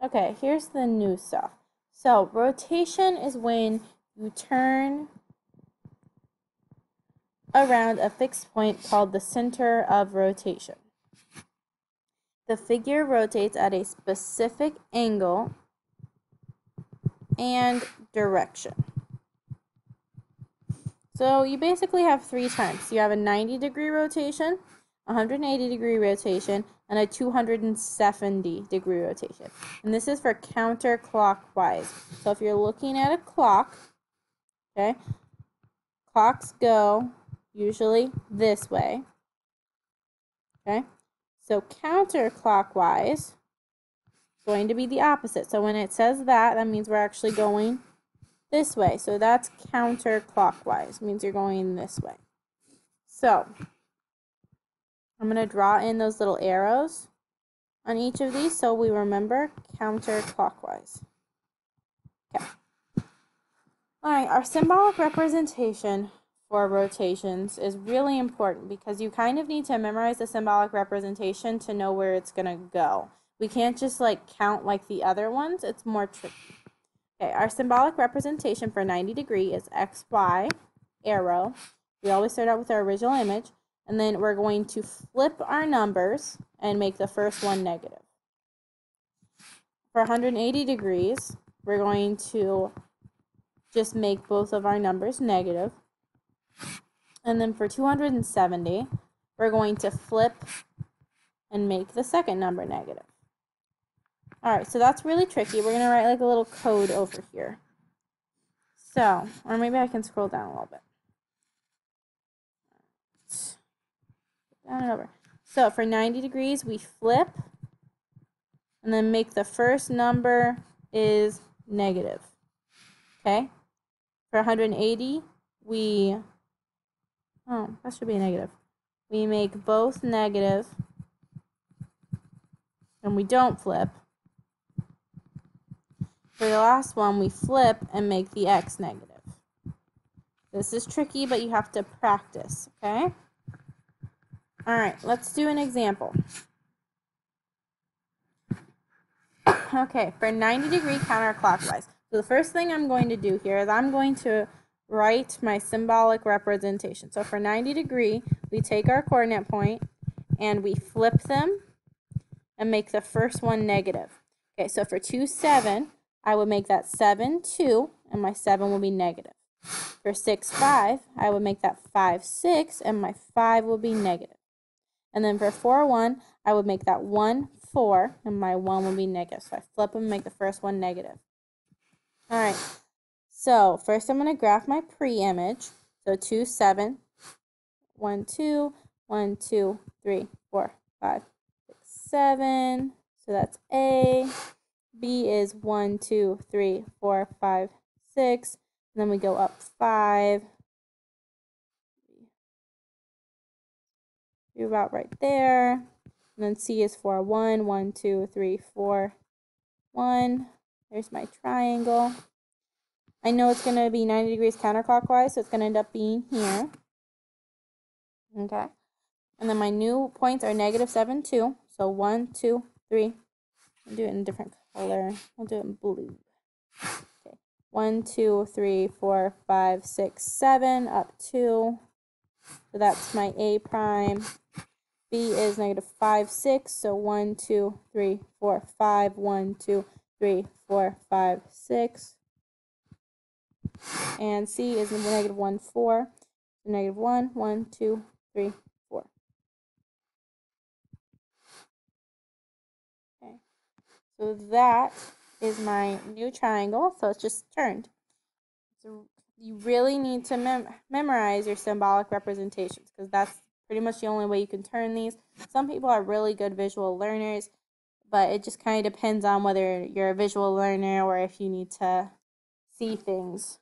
Okay, here's the new stuff. So rotation is when you turn around a fixed point called the center of rotation. The figure rotates at a specific angle and direction. So you basically have three times. You have a 90-degree rotation, 180-degree rotation, and a 270-degree rotation. And this is for counterclockwise. So if you're looking at a clock, okay, clocks go usually this way, okay? So counterclockwise is going to be the opposite. So when it says that, that means we're actually going this way. So that's counterclockwise, means you're going this way. So I'm going to draw in those little arrows on each of these so we remember counterclockwise. Okay. All right, our symbolic representation for rotations is really important because you kind of need to memorize the symbolic representation to know where it's going to go. We can't just count like the other ones. It's more tricky. Okay, our symbolic representation for 90 degree is XY arrow. We always start out with our original image, and then we're going to flip our numbers and make the first one negative. For 180 degrees, we're going to just make both of our numbers negative. And then for 270, we're going to flip and make the second number negative. All right, so that's really tricky. We're going to write like a little code over here. So, or maybe I can scroll down a little bit. Down and over. So for 90 degrees, we flip and then make the first number is negative. Okay? For 180, that should be a negative. We make both negative and we don't flip. For the last one, we flip and make the x negative. This is tricky, but you have to practice, okay? All right, let's do an example. Okay, for 90-degree counterclockwise. So the first thing I'm going to do here is I'm going to write my symbolic representation. So for 90 degree, we take our coordinate point and we flip them and make the first one negative. Okay, so for 2, 7, I would make that 7, 2, and my 7 will be negative. For 6, 5, I would make that 5, 6, and my 5 will be negative. And then for 4, 1, I would make that 1, 4, and my 1 will be negative. So I flip them and make the first one negative. All right, so first I'm going to graph my pre-image. So 2, 7, 1, 2, 1, 2, 3, 4, 5, 6, 7. So that's A. B is 1, 2, 3, 4, 5, 6. And then we go up 5. You're about right there. And then C is 4, 1, 1, 2, 3, 4, 1. There's my triangle. I know it's going to be 90 degrees counterclockwise, so it's going to end up being here. Okay. And then my new points are negative 7, 2. So 1, 2, 3. I'll do it in a different color. I'll do it in blue. Okay. 1, 2, 3, 4, 5, 6, 7, up 2. So that's my A prime. B is negative 5, 6. So 1, 2, 3, 4, 5. 1, 2, 3, 4, 5, 6. And C is negative 1, 4. So negative 1, 1, 2, 3, 4. Okay. So that is my new triangle. So it's just turned. So you really need to memorize your symbolic representations because that's pretty much the only way you can turn these. Some people are really good visual learners, but it just kind of depends on whether you're a visual learner or if you need to see things.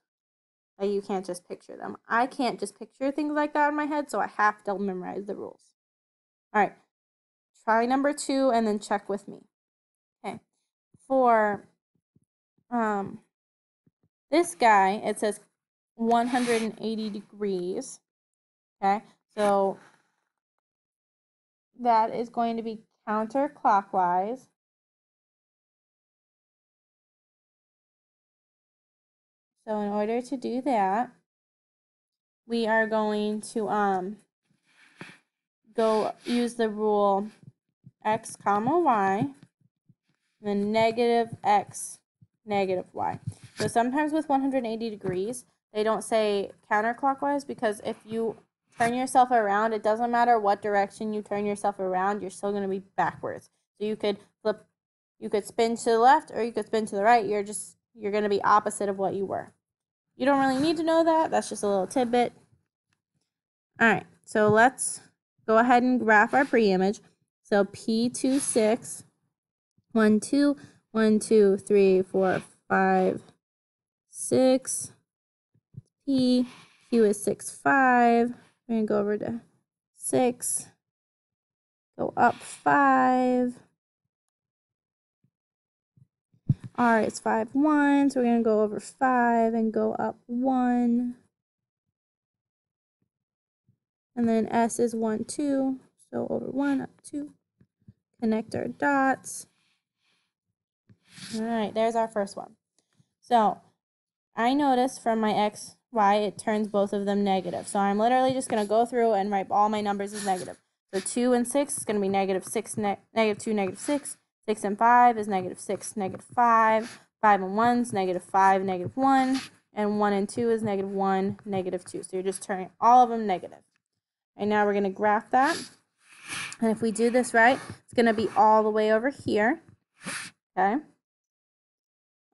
Like you can't just picture them. I can't just picture things like that in my head, so I have to memorize the rules. All right, try number 2 and then check with me. Okay, for this guy, it says 180 degrees. Okay, so that is going to be counterclockwise. So in order to do that, we are going to go use the rule x comma y, and then negative x, negative y. So sometimes with 180 degrees, they don't say counterclockwise because if you turn yourself around, it doesn't matter what direction you turn yourself around, you're still going to be backwards. So you could flip, you could spin to the left or you could spin to the right. You're going to be opposite of what you were. You don't really need to know that. That's just a little tidbit. All right, so let's go ahead and graph our pre-image. So P26, 1, 2, 1, 2, 3, 4, 5, 6. P, Q is 6, 5. We're going to go over to 6, go up 5. R is 5, 1, so we're going to go over 5 and go up 1. And then S is 1, 2, so over 1, up 2. Connect our dots. All right, there's our first one. So I noticed from my x, y, it turns both of them negative. So I'm literally just going to go through and write all my numbers as negative. So 2 and 6 is going to be negative 6, negative 2, negative 6. 6 and 5 is negative 6, negative 5. 5 and 1 is negative 5, negative 1. And 1 and 2 is negative 1, negative 2. So you're just turning all of them negative. And now we're going to graph that. And if we do this right, it's going to be all the way over here. Okay.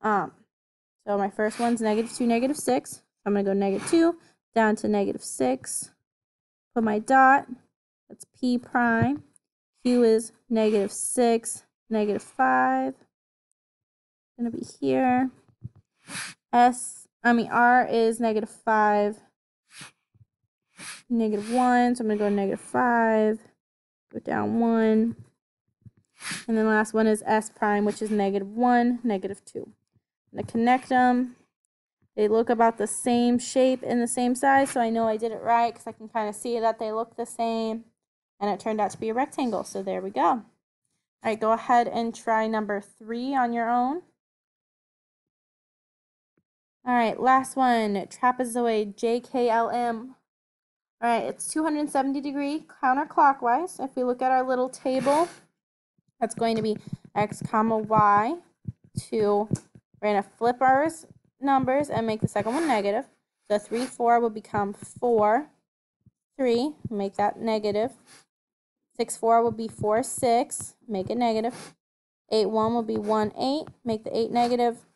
So my first one's negative 2, negative 6. So I'm going to go negative 2 down to negative 6. Put my dot. That's P prime. Q is negative 6, negative 5. Going to be here. R is negative 5, negative 1. So I'm going to go negative 5. Go down 1. And then the last one is S prime, which is negative 1, negative 2. I'm going to connect them. They look about the same shape and the same size, so I know I did it right because I can kind of see that they look the same. And it turned out to be a rectangle, so there we go. All right, go ahead and try number 3 on your own. All right, last one, trapezoid JKLM. All right, it's 270 degree counterclockwise. If we look at our little table, that's going to be x comma y 2. We're going to flip our numbers and make the second one negative. So 3, 4 will become 4, 3, make that negative. 6, 4 will be 4, 6, make it negative. 8, 1 will be 1, 8, make the 8 negative.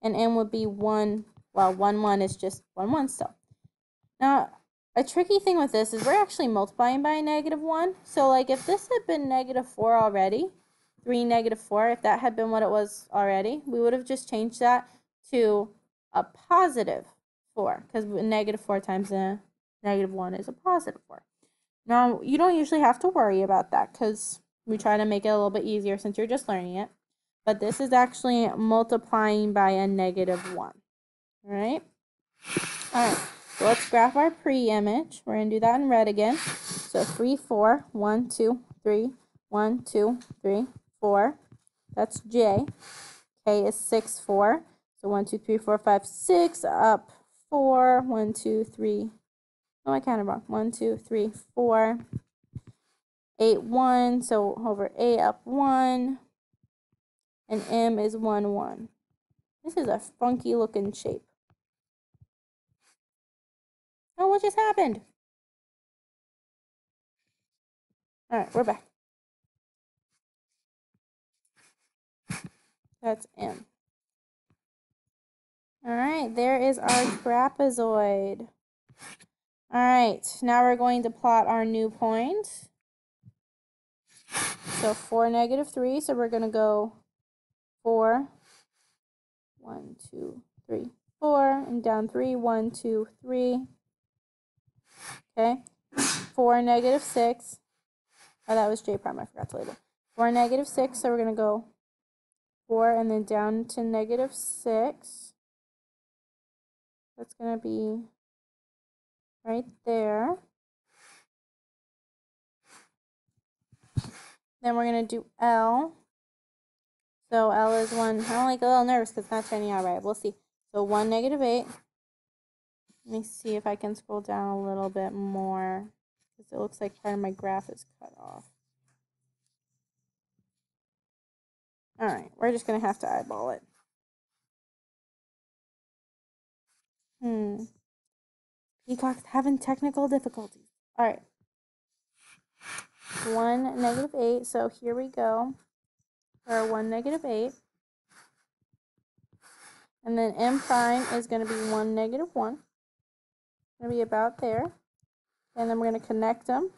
And n would be 1, well, 1, 1 is just 1, 1 still. Now, a tricky thing with this is we're actually multiplying by a negative 1. So, like, if this had been negative 4 already, 3, negative 4, if that had been what it was already, we would have just changed that to a positive 4, because negative 4 times a negative 1 is a positive 4. Now, you don't usually have to worry about that because we try to make it a little bit easier since you're just learning it. But this is actually multiplying by a negative 1. All right? All right, so let's graph our pre-image. We're going to do that in red again. So 3, 4, 1, 2, 3, 1, 2, 3, 4. That's J. K is 6, 4. So 1, 2, 3, 4, 5, 6. Up 4. 1, 2, 3. Oh, I counted wrong. 1, 2, 3, 4. 8, 1. So over A up 1. And M is 1, 1. This is a funky looking shape. Oh, what just happened? All right, we're back. That's M. All right, there is our trapezoid. All right, now we're going to plot our new point. So 4, negative 3, so we're going to go 4, 1, 2, 3, 4, and down 3, 1, 2, 3. Okay, 4, negative 6. Oh, that was J prime, I forgot to label. 4, negative 6, so we're going to go 4 and then down to negative 6. That's going to be right there. Then we're going to do L. So L is 1. I'm like a little nervous because it's not turning out right. We'll see. So 1, -8. Let me see if I can scroll down a little bit more, because it looks like part of my graph is cut off. All right, we're just going to have to eyeball it. Peacock's having technical difficulties. All right. 1, -8. So here we go. For 1, -8. And then m prime is going to be 1, -1. It's going to be about there. And then we're going to connect them.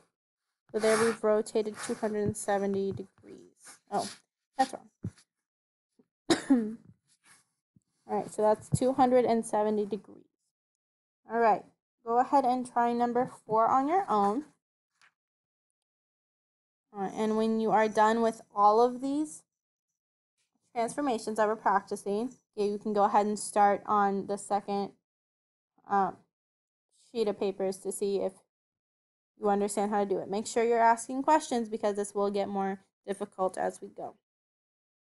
So there we've rotated 270 degrees. Oh, that's wrong. All right, so that's 270 degrees. All right, go ahead and try number 4 on your own. All right, and when you are done with all of these transformations that we're practicing, you can go ahead and start on the second sheet of papers to see if you understand how to do it. Make sure you're asking questions because this will get more difficult as we go.